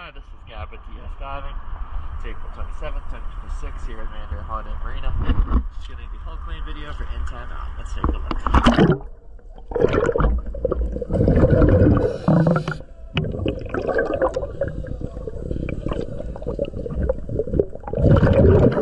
Hi, this is Gab with DS Diving. It's April 27th, 2026 here at Mandarin Holiday Marina. Just getting the hull clean video for in time out. Let's take a look.